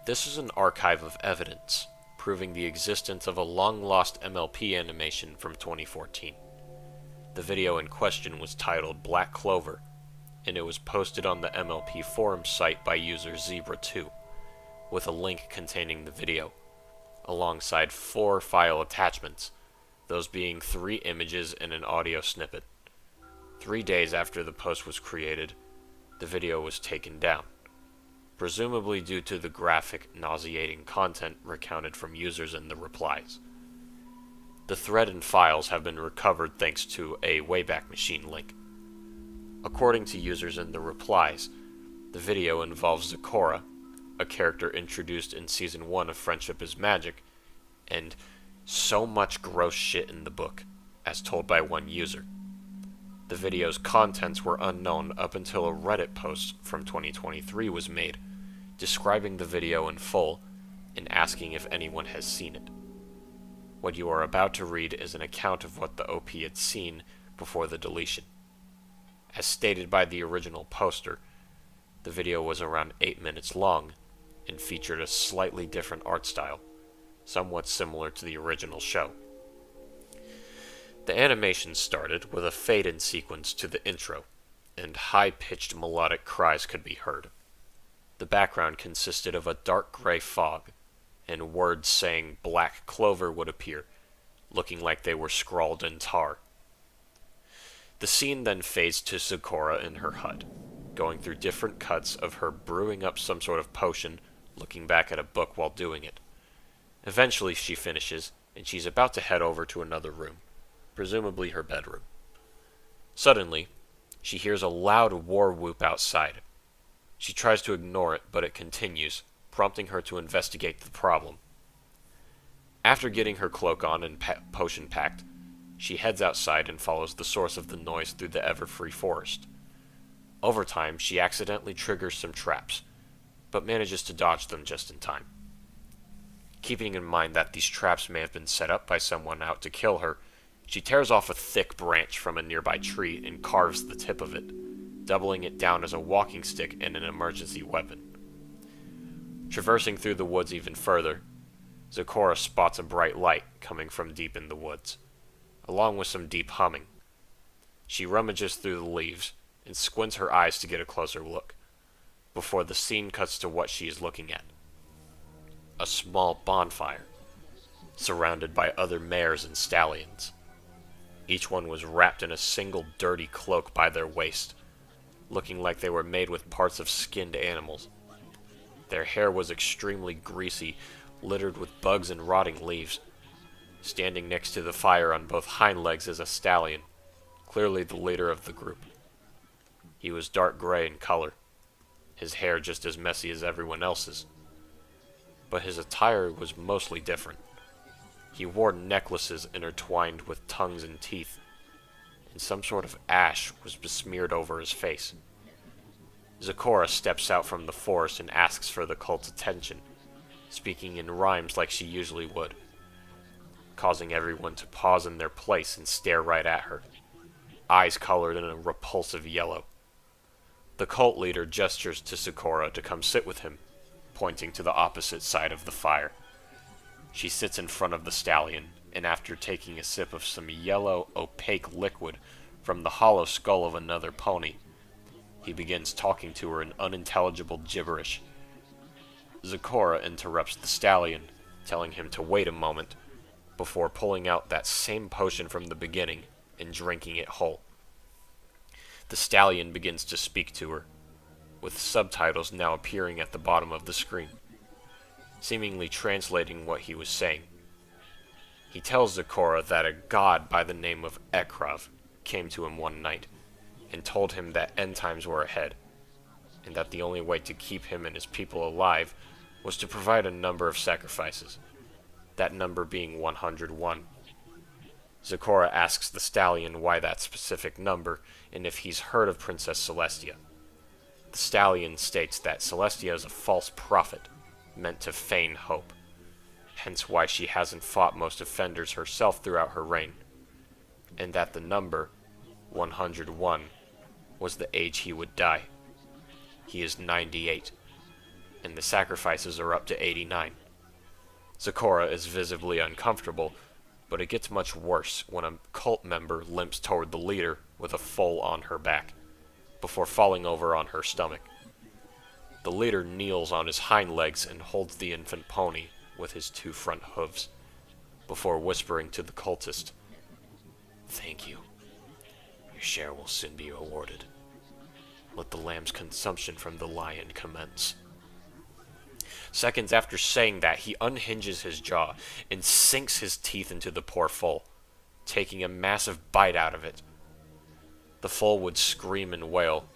This is an archive of evidence proving the existence of a long-lost MLP animation from 2014. The video in question was titled Black Clover, and it was posted on the MLP forum site by user Zebra2, with a link containing the video, alongside 4 file attachments, those being 3 images and an audio snippet. 3 days after the post was created, the video was taken down, presumably due to the graphic, nauseating content recounted from users in the replies. The thread and files have been recovered thanks to a Wayback Machine link. According to users in the replies, the video involves Hoorah, a character introduced in Season 1 of Friendship is Magic, and so much gross shit in the book, as told by one user. The video's contents were unknown up until a Reddit post from 2023 was made, describing the video in full and asking if anyone has seen it. What you are about to read is an account of what the OP had seen before the deletion. As stated by the original poster, the video was around 8 minutes long and featured a slightly different art style, somewhat similar to the original show. The animation started with a fade-in sequence to the intro, and high-pitched melodic cries could be heard. The background consisted of a dark gray fog, and words saying Black Clover would appear, looking like they were scrawled in tar. The scene then fades to Sakura in her hut, going through different cuts of her brewing up some sort of potion, looking back at a book while doing it. Eventually she finishes, and she's about to head over to another room, presumably her bedroom. Suddenly, she hears a loud war whoop outside. She tries to ignore it, but it continues, prompting her to investigate the problem. After getting her cloak on and potion packed, she heads outside and follows the source of the noise through the ever-free forest. Over time, she accidentally triggers some traps, but manages to dodge them just in time. Keeping in mind that these traps may have been set up by someone out to kill her, she tears off a thick branch from a nearby tree and carves the tip of it, doubling it down as a walking stick and an emergency weapon. Traversing through the woods even further, Sakura spots a bright light coming from deep in the woods, along with some deep humming. She rummages through the leaves and squints her eyes to get a closer look, before the scene cuts to what she is looking at. A small bonfire, surrounded by other mares and stallions. Each one was wrapped in a single dirty cloak by their waist, looking like they were made with parts of skinned animals. Their hair was extremely greasy, littered with bugs and rotting leaves. Standing next to the fire on both hind legs is a stallion, clearly the leader of the group. He was dark gray in color, his hair just as messy as everyone else's. But his attire was mostly different. He wore necklaces intertwined with tongues and teeth, and some sort of ash was besmeared over his face. Sakura steps out from the forest and asks for the cult's attention, speaking in rhymes like she usually would, causing everyone to pause in their place and stare right at her, eyes colored in a repulsive yellow. The cult leader gestures to Sakura to come sit with him, pointing to the opposite side of the fire. She sits in front of the stallion, and after taking a sip of some yellow, opaque liquid from the hollow skull of another pony, he begins talking to her in unintelligible gibberish. Sakura interrupts the stallion, telling him to wait a moment, before pulling out that same potion from the beginning and drinking it whole. The stallion begins to speak to her, with subtitles now appearing at the bottom of the screen, seemingly translating what he was saying. He tells Sakura that a god by the name of Ekrav came to him one night and told him that end times were ahead, and that the only way to keep him and his people alive was to provide a number of sacrifices, that number being 101. Sakura asks the stallion why that specific number, and if he's heard of Princess Celestia. The stallion states that Celestia is a false prophet, meant to feign hope, hence why she hasn't fought most offenders herself throughout her reign, and that the number, 101, was the age he would die. He is 98, and the sacrifices are up to 89. Zecora is visibly uncomfortable, but it gets much worse when a cult member limps toward the leader with a foal on her back, before falling over on her stomach. The leader kneels on his hind legs and holds the infant pony with his 2 front hooves, before whispering to the cultist, "Thank you. Your share will soon be awarded. Let the lamb's consumption from the lion commence." Seconds after saying that, he unhinges his jaw and sinks his teeth into the poor foal, taking a massive bite out of it. The foal would scream and wail,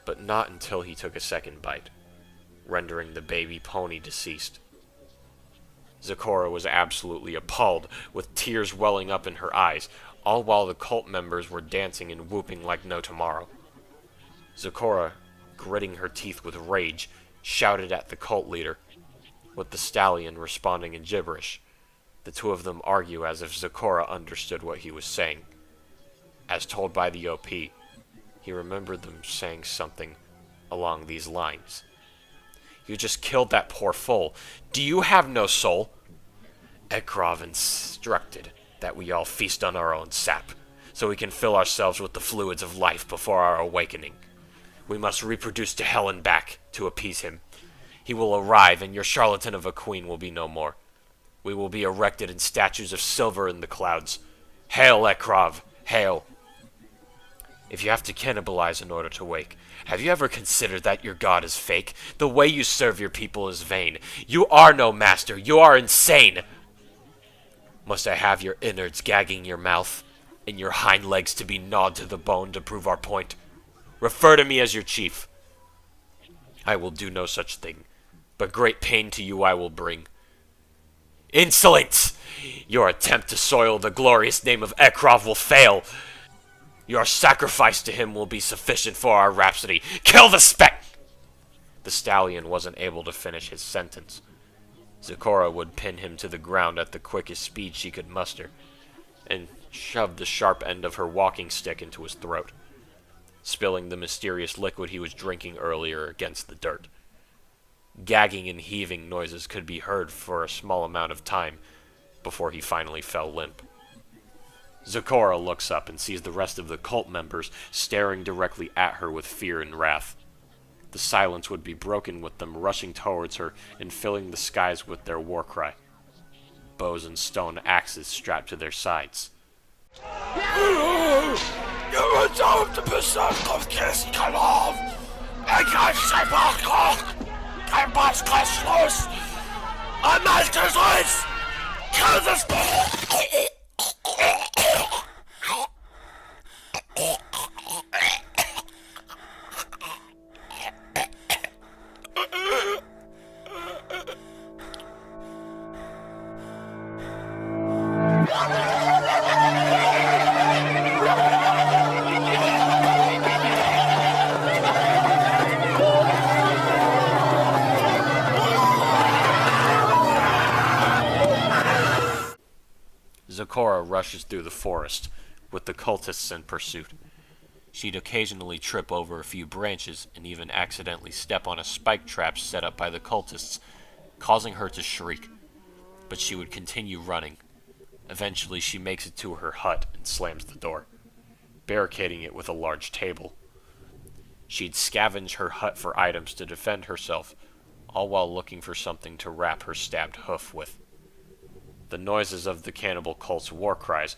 but not until he took a second bite, rendering the baby pony deceased. Zecora was absolutely appalled, with tears welling up in her eyes, all while the cult members were dancing and whooping like no tomorrow. Zecora, gritting her teeth with rage, shouted at the cult leader, with the stallion responding in gibberish. The 2 of them argue as if Zecora understood what he was saying. As told by the OP, he remembered them saying something along these lines. "You just killed that poor foal. Do you have no soul? Ekrov instructed that we all feast on our own sap, so we can fill ourselves with the fluids of life before our awakening. We must reproduce to hell and back to appease him. He will arrive, and your charlatan of a queen will be no more. We will be erected in statues of silver in the clouds. Hail, Ekrov! Hail! If you have to cannibalize in order to wake, have you ever considered that your god is fake? The way you serve your people is vain. You are no master. You are insane. Must I have your innards gagging your mouth, and your hind legs to be gnawed to the bone to prove our point? Refer to me as your chief. I will do no such thing, but great pain to you I will bring. Insolence! Your attempt to soil the glorious name of Ekrov will fail. Your sacrifice to him will be sufficient for our rhapsody. Kill the spec! The stallion wasn't able to finish his sentence. Zecora would pin him to the ground at the quickest speed she could muster, and shoved the sharp end of her walking stick into his throat, spilling the mysterious liquid he was drinking earlier against the dirt. Gagging and heaving noises could be heard for a small amount of time before he finally fell limp. Zecora looks up and sees the rest of the cult members staring directly at her with fear and wrath. The silence would be broken with them rushing towards her and filling the skies with their war cry. Bows and stone axes strapped to their sides. Zecora rushes through the forest, with the cultists in pursuit. She'd occasionally trip over a few branches and even accidentally step on a spike trap set up by the cultists, causing her to shriek. But she would continue running. Eventually she makes it to her hut and slams the door, barricading it with a large table. She'd scavenge her hut for items to defend herself, all while looking for something to wrap her stabbed hoof with. The noises of the cannibal cult's war cries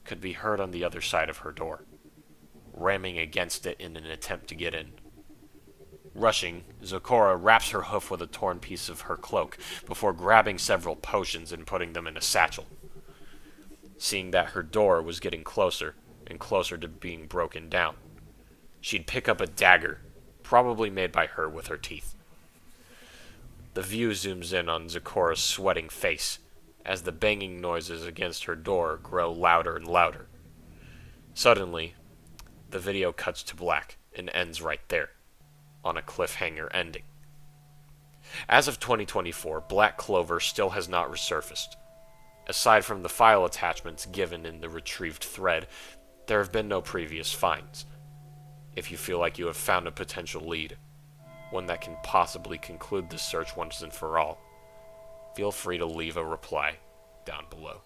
could be heard on the other side of her door, ramming against it in an attempt to get in. Rushing, Zecora wraps her hoof with a torn piece of her cloak before grabbing several potions and putting them in a satchel. Seeing that her door was getting closer and closer to being broken down, she'd pick up a dagger, probably made by her with her teeth. The view zooms in on Zecora's sweating face, as the banging noises against her door grow louder and louder. Suddenly, the video cuts to black and ends right there, on a cliffhanger ending. As of 2024, Black Clover still has not resurfaced. Aside from the file attachments given in the retrieved thread, there have been no previous finds. If you feel like you have found a potential lead, one that can possibly conclude this search once and for all, feel free to leave a reply down below.